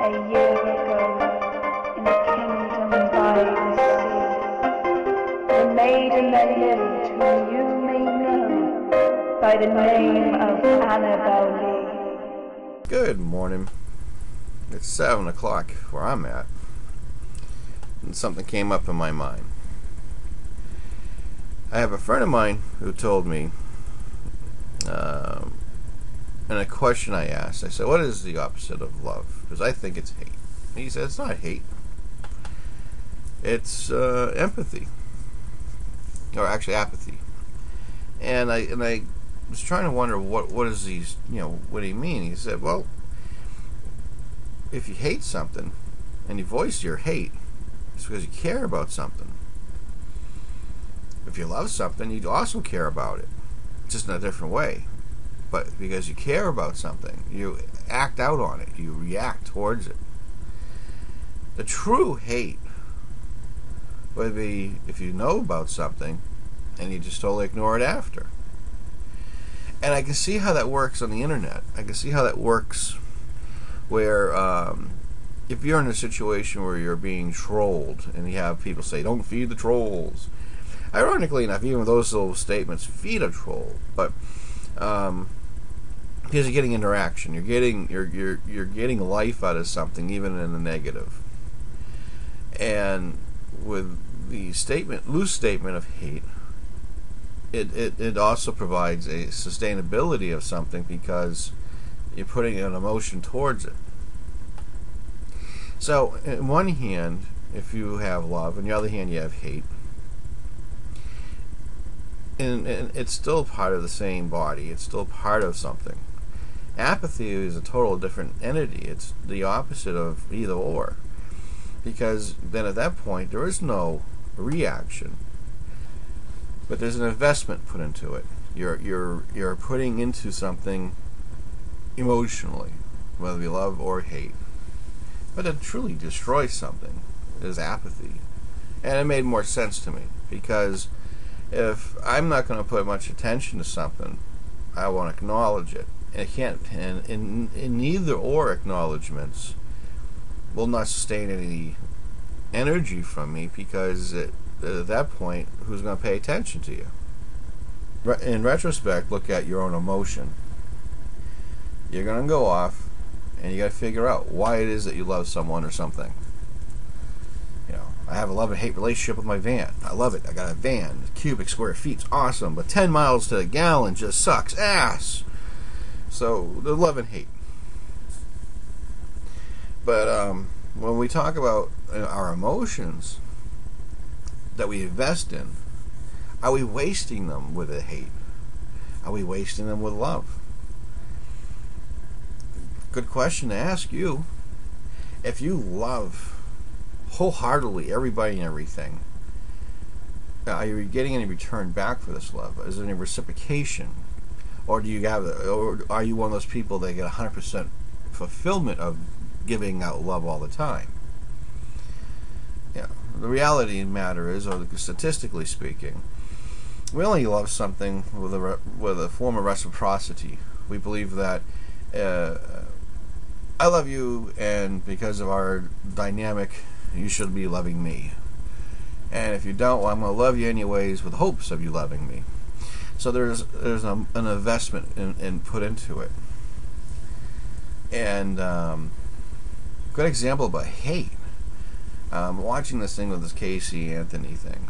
A year ago, in a kingdom by the sea, the maiden that lived, whom you may know by the name of Annabelle Lee. Good morning. It's 7 o'clock where I'm at, and something came up in my mind. I have a friend of mine who told me, and a question I asked, I said, what is the opposite of love? Because I think it's hate. And he said, it's not hate. It's empathy. Or actually apathy. And I was trying to wonder what is these, what do you mean? He said, well, if you hate something and you voice your hate, it's because you care about something. If you love something, you also care about it, just in a different way. But because you care about something, you act out on it, you react towards it. The true hate would be if you know about something and you just totally ignore it after. And I can see how that works on the internet. I can see how that works where if you're in a situation where you're being trolled and you have people say, don't feed the trolls. Ironically enough, even those little statements feed a troll, but because you're getting interaction, you're getting life out of something, even in the negative. And with the loose statement of hate, it also provides a sustainability of something because you're putting an emotion towards it. So, in one hand, if you have love, on the other hand, you have hate. And it's still part of the same body. It's still part of something. Apathy is a total different entity. It's the opposite of either or. Because then at that point, there is no reaction. But there's an investment put into it. You're putting into something emotionally, whether it be love or hate. But to truly destroy something is apathy. And it made more sense to me. Because if I'm not going to put much attention to something, I want to acknowledge it. And it can't. And in either or acknowledgments will not sustain any energy from me because at that point, who's going to pay attention to you? In retrospect, look at your own emotion. You're going to go off, and you got to figure out why it is that you love someone or something. I have a love and hate relationship with my van. I love it. I got a van, cubic square feet's awesome, but 10 miles to the gallon just sucks ass. So the love and hate. But when we talk about our emotions that we invest in, are we wasting them with a hate? Are we wasting them with love? Good question to ask you. If you love wholeheartedly everybody and everything, are you getting any return back for this love? Is there any reciprocation? Or or are you one of those people that get 100% fulfillment of giving out love all the time? The reality of the matter is, or statistically speaking, we only love something with a form of reciprocity. We believe that I love you, and because of our dynamic, you should be loving me. And if you don't, well, I'm going to love you anyways with hopes of you loving me. So there's an investment in put into it. And good example about hate. Watching this thing with this Casey Anthony thing.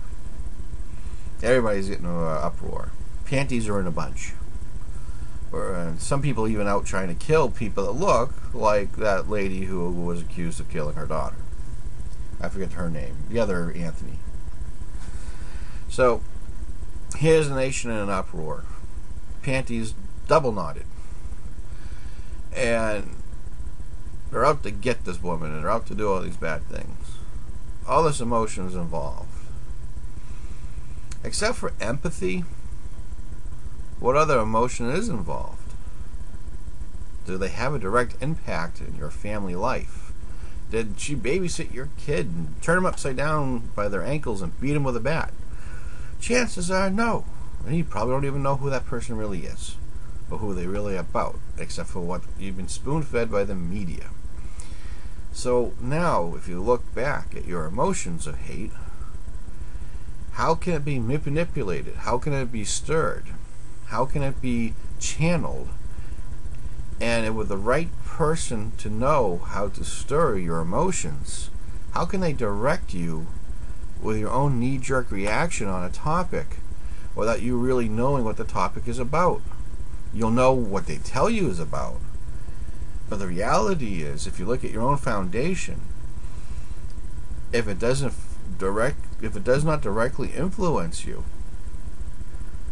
Everybody's getting an uproar. Panties are in a bunch. Some people even out trying to kill people that look like that lady who was accused of killing her daughter. I forget her name. The other Anthony. So, here's the nation in an uproar. Panties double knotted. And they're out to get this woman, and they're out to do all these bad things. All this emotion is involved. Except for empathy, what other emotion is involved? Do they have a direct impact in your family life? Did she babysit your kid and turn him upside down by their ankles and beat him with a bat? Chances are no. And you probably don't even know who that person really is, or who they're really about, except for what you've been spoon-fed by the media. So now, if you look back at your emotions of hate, how can it be manipulated? How can it be stirred? How can it be channeled? And with the right person to know how to stir your emotions, how can they direct you with your own knee-jerk reaction on a topic without you really knowing what the topic is about? You'll know what they tell you is about. But the reality is, if you look at your own foundation, if it does not directly influence you,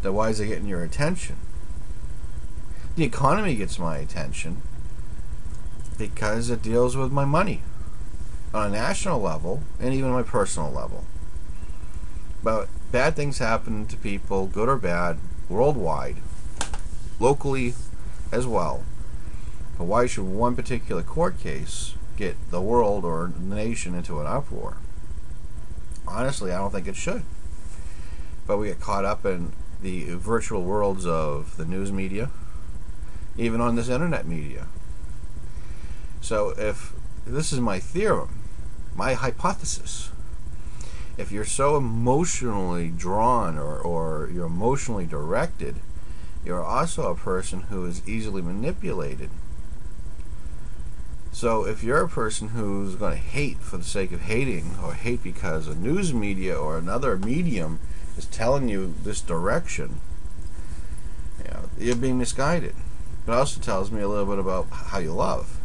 then why is it getting your attention? The economy gets my attention because it deals with my money on a national level and even my personal level. But bad things happen to people, good or bad, worldwide, locally as well. But why should one particular court case get the world or the nation into an uproar? Honestly, I don't think it should. But we get caught up in the virtual worlds of the news media, even on this internet media. So if this is my theorem, my hypothesis, if you're so emotionally drawn or you're emotionally directed, you're also a person who is easily manipulated. So if you're a person who's going to hate for the sake of hating, or hate because a news media or another medium is telling you this direction, you're being misguided. It also tells me a little bit about how you love.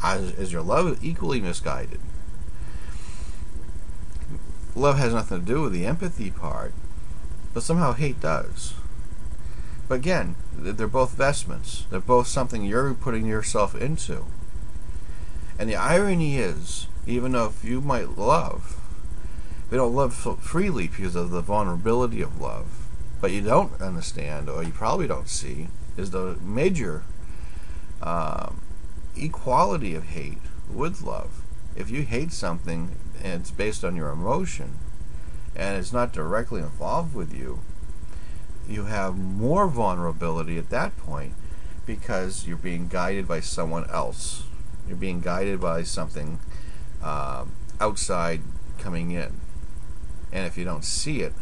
Is your love equally misguided? Love has nothing to do with the empathy part, but somehow hate does. But again, they're both vestments. They're both something you're putting yourself into. And the irony is, even though if you might love, we don't love freely because of the vulnerability of love. But you don't understand, or you probably don't see, is the major equality of hate with love. If you hate something and it's based on your emotion and it's not directly involved with you, you have more vulnerability at that point because you're being guided by someone else. You're being guided by something outside coming in. And if you don't see it,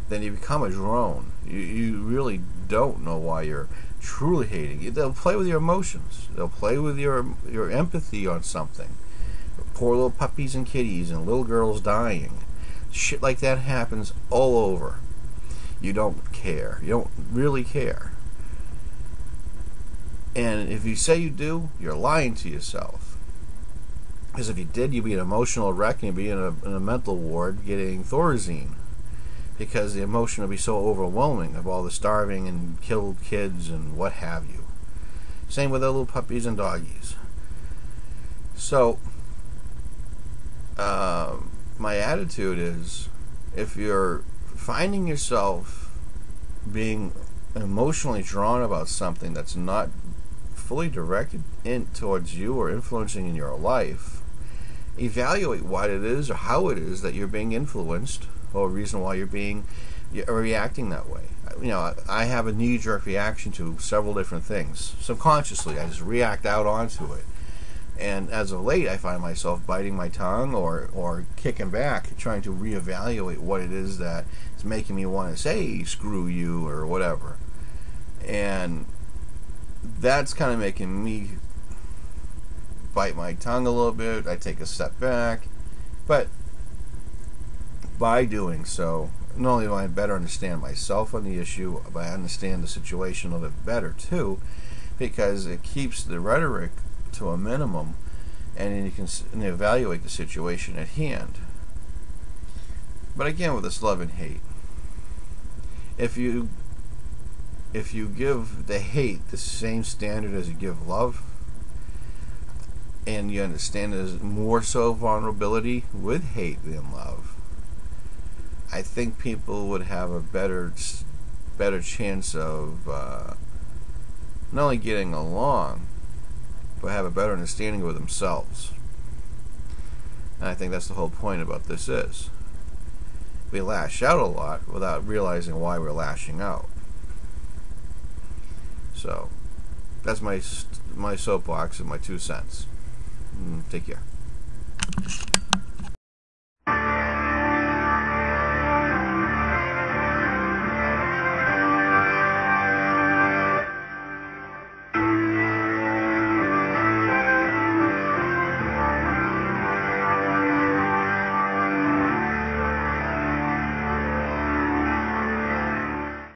then you become a drone. You really don't know why you're truly hating. They'll play with your emotions. They'll play with your empathy on something. Poor little puppies and kitties and little girls dying. Shit like that happens all over. You don't care. You don't really care. And if you say you do, you're lying to yourself. Because if you did, you'd be an emotional wreck and you'd be in a mental ward getting Thorazine. Because the emotion would be so overwhelming of all the starving and killed kids and what have you. Same with the little puppies and doggies. So, my attitude is, if you're finding yourself being emotionally drawn about something that's not fully directed towards you or influencing in your life, evaluate what it is or how it is that you're being influenced, or a reason why you're reacting that way. I have a knee-jerk reaction to several different things. Subconsciously, I just react out onto it. And as of late, I find myself biting my tongue or kicking back, trying to reevaluate what it is that is making me want to say screw you or whatever. And that's kind of making me bite my tongue a little bit. I take a step back. But by doing so, not only do I better understand myself on the issue, but I understand the situation a little bit better too, because it keeps the rhetoric to a minimum, and then you can evaluate the situation at hand. But again, with this love and hate, if you give the hate the same standard as you give love, and you understand there's more so vulnerability with hate than love, I think people would have a better chance of not only getting along, but have a better understanding with themselves. And I think that's the whole point about this is. We lash out a lot without realizing why we're lashing out. So, that's my soapbox and my 2 cents. Take care.